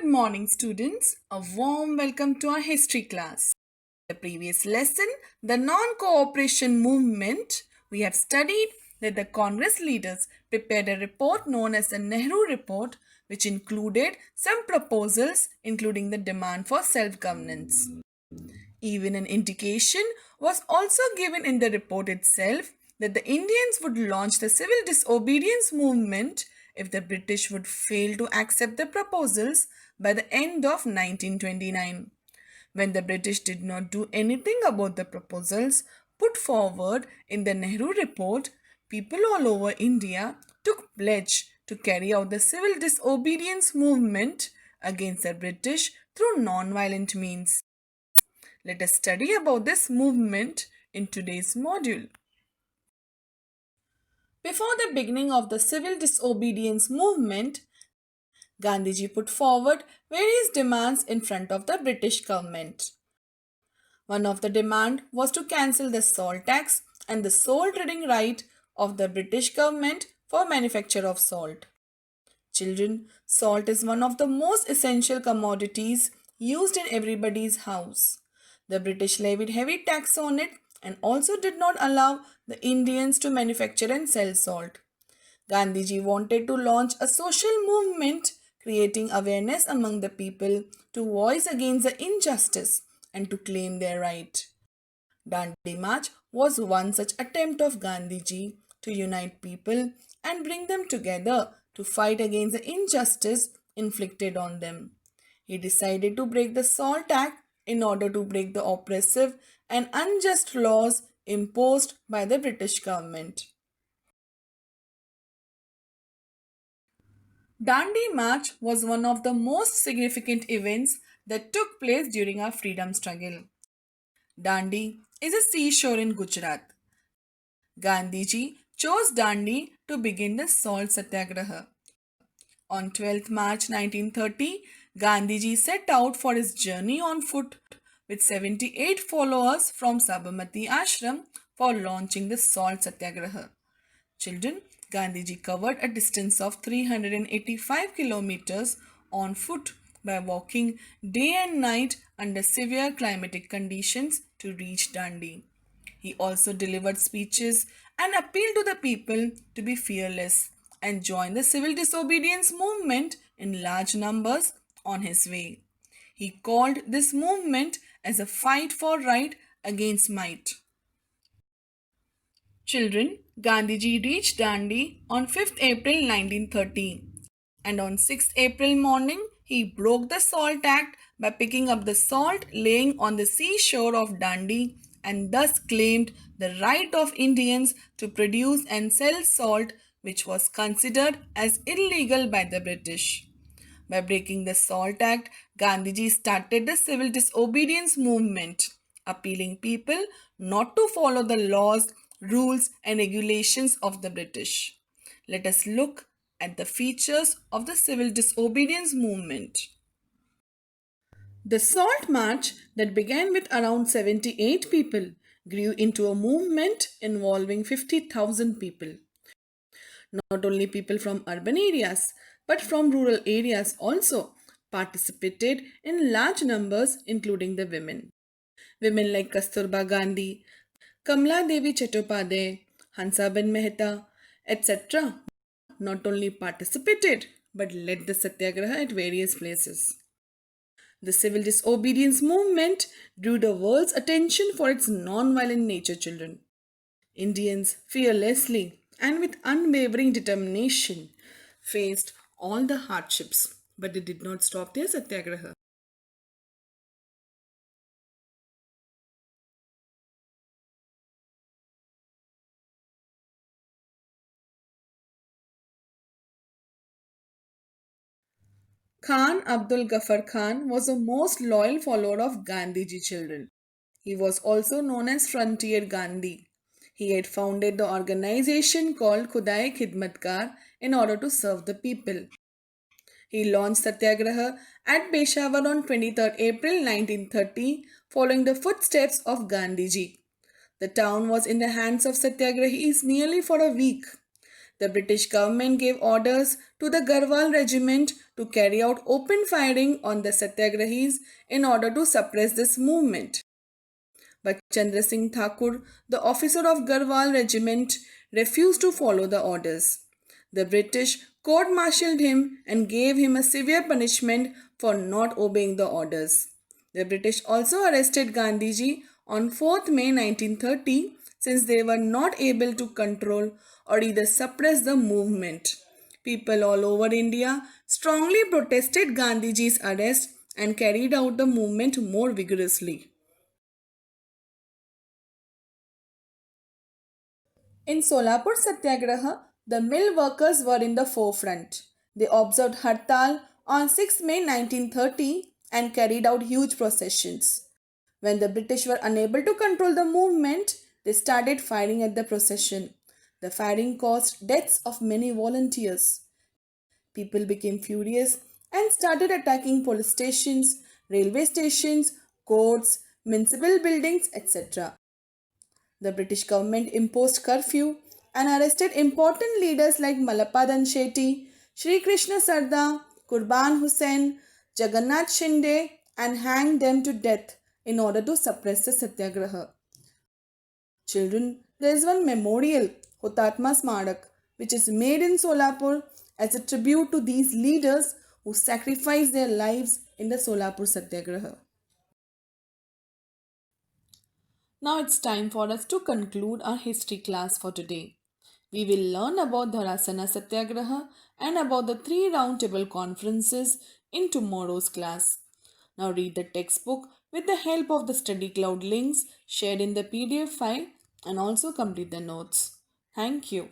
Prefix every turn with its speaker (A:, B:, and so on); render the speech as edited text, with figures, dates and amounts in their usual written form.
A: morning, students. A warm welcome to our history class. In the previous lesson, the non-cooperation movement, we have studied that the Congress leaders prepared a report known as the Nehru Report, which included some proposals, including the demand for self-governance. Even an indication was also given in the report itself that the Indians would launch the civil disobedience movement if the British would fail to accept the proposals by the end of 1929. When the British did not do anything about the proposals put forward in the Nehru report, people all over India took pledge to carry out the civil disobedience movement against the British through non-violent means. Let us study about this movement in today's module. Before the beginning of the civil disobedience movement, Gandhiji put forward various demands in front of the British government. One of the demands was to cancel the salt tax and the sole trading right of the British government for manufacture of salt. Children, salt is one of the most essential commodities used in everybody's house. The British levied heavy tax on it and also did not allow the Indians to manufacture and sell salt. Gandhiji wanted to launch a social movement creating awareness among the people to voice against the injustice and to claim their right. Dandi March was one such attempt of Gandhiji to unite people and bring them together to fight against the injustice inflicted on them. He decided to break the Salt Act in order to break the oppressive and unjust laws imposed by the British government. Dandi March was one of the most significant events that took place during our freedom struggle. Dandi is a seashore in Gujarat. Gandhiji chose Dandi to begin the salt satyagraha. On 12th March 1930, Gandhiji set out for his journey on foot with 78 followers from Sabarmati Ashram for launching the salt satyagraha. Children, Gandhiji covered a distance of 385 kilometers on foot by walking day and night under severe climatic conditions to reach Dandi. He also delivered speeches and appealed to the people to be fearless and join the civil disobedience movement in large numbers on his way. He called this movement as a fight for right against might. Children, Gandhiji reached Dandi on 5th April 1930 and on 6th April morning he broke the Salt Act by picking up the salt laying on the seashore of Dandi and thus claimed the right of Indians to produce and sell salt, which was considered as illegal by the British. By breaking the Salt Act, Gandhiji started the civil disobedience movement, appealing people not to follow the laws, rules and regulations of the British. Let us look at the features of the civil disobedience movement. The Salt March that began with around 78 people grew into a movement involving 50,000 people. Not only people from urban areas, but from rural areas also participated in large numbers, including the women. Women like Kasturba Gandhi, Kamla Devi Chattopadhyay, Hansaben Mehta, etc. not only participated but led the satyagraha at various places. The civil disobedience movement drew the world's attention for its non-violent nature, children. Indians fearlessly and with unwavering determination faced all the hardships, but they did not stop their satyagraha. Khan Abdul Ghaffar Khan was a most loyal follower of Gandhiji, children. He was also known as Frontier Gandhi. He had founded the organization called Khudai Khidmatkar in order to serve the people. He launched Satyagraha at Peshawar on 23rd April 1930 following the footsteps of Gandhiji. The town was in the hands of Satyagrahis nearly for a week. The British government gave orders to the Garhwal regiment to carry out open firing on the Satyagrahis in order to suppress this movement. But Chandra Singh Thakur, the officer of Garhwal regiment, refused to follow the orders. The British court martialed him and gave him a severe punishment for not obeying the orders. The British also arrested Gandhiji on 4th May 1930 since they were not able to control or either suppress the movement. People all over India strongly protested Gandhiji's arrest and carried out the movement more vigorously. In Solapur Satyagraha, the mill workers were in the forefront. They observed Hartal on 6 May 1930 and carried out huge processions. When the British were unable to control the movement, they started firing at the procession. The firing caused deaths of many volunteers. People became furious and started attacking police stations, railway stations, courts, municipal buildings, etc. The British government imposed curfew and arrested important leaders like Malapadan Shetty, Sri Krishna Sarda, Qurban Hussain, Jagannath Shinde, and hanged them to death in order to suppress the satyagraha. Children, there is one memorial, Hutatma Smarak, which is made in Solapur as a tribute to these leaders who sacrificed their lives in the Solapur Satyagraha. Now it's time for us to conclude our history class for today. We will learn about Dharasana Satyagraha and about the three round table conferences in tomorrow's class. Now read the textbook with the help of the study cloud links shared in the PDF file and also complete the notes. Thank you.